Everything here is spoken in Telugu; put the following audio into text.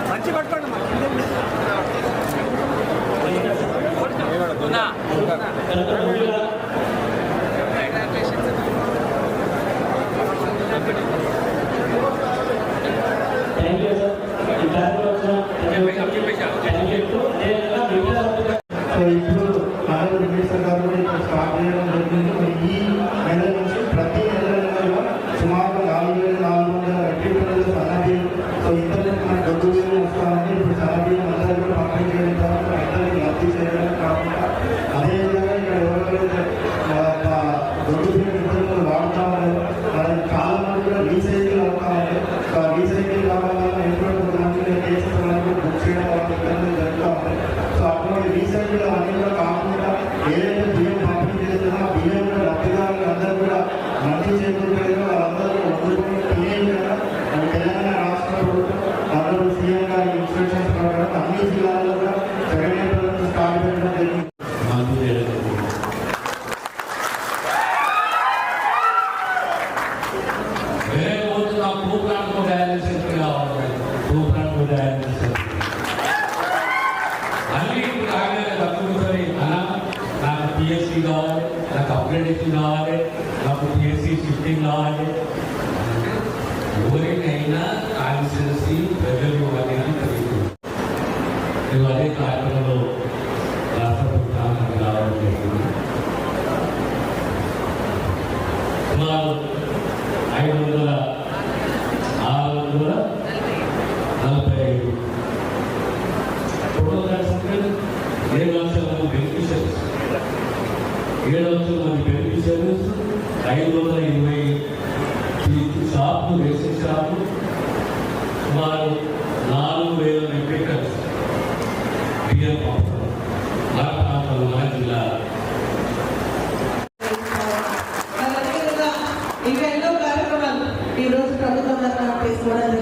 మంచి పట్టుకోండి ఇప్పుడు ఆరోగ్య మినిస్టర్ గారు స్టార్ట్ చేయడం జరిగింది. ఈ నెల నుంచి ప్రతి నెలలో సుమారు 4,400 మెట్రిక్ టన్నుల సన్నబియ్యం. సో ఇంతవరకు మన దొడ్డు బియ్యం వస్తామని ఇప్పుడు సన్నబియ్యం అందరూ కూడా పంపిణీ చేయడం తర్వాత అందరికీ లబ్ధి చేయడం కాకుండా అదేవిధంగా ఇక్కడ ఎవరైతే దొడ్డు బియ్యం ఇతరులు వాడుతామో వాళ్ళకి చాలా మంది కూడా రీసైకిల్ అవుతామని రీసైకిల్ కావడం వల్ల ఎప్పుడో కొంతమంది కేసెస్ బుక్ చేయడం వాళ్ళకి ఇబ్బందులు జరుగుతూ ఉంటాయి. సో అటువంటి రీసైకిల్ అన్ని కూడా కాకుండా ఏదైతే బియ్యం పంపిణీ చేస్తున్నా ఆ బియ్యం కూడా లబ్ధిదారులు అందరూ కూడా మంచి చేకూరుతారో వాళ్ళందరూ వండుకొని తినేగా తెలంగాణ రాష్ట్ర ప్రభుత్వం అందరూ సీఎం గారి ఇన్స్ట్రక్షన్స్ ప్రకారం అన్ని జిల్లాల్లో కూడా సెకండ్ స్టార్ట్ చేయడం జరిగింది. నాకు పిఎస్సి కావాలి, నాకు అప్గ్రేడేషన్ కావాలి, నాకు పిఎస్సి షిఫ్టింగ్ కావాలి. ఎవరికైనా కాన్స్టిట్యున్సీ ప్రజలు అనేది తెలియదు. మేము అదే కార్యక్రమంలో రాష్ట్ర ప్రభుత్వానికి రావడం జరిగింది. సుమారు 545 7 లక్షల మంది బెనిఫిషరీస్ 520 షాపులు రేషన్ షాపులు సుమారు 4,000 మెట్రిక్ టన్స్ బియ్యం పంపుతారు మన ప్రాంతంలో మన జిల్లా. ఇంకా ఎన్నో కార్యక్రమాలు ఈరోజు ప్రభుత్వం తీసుకోవడం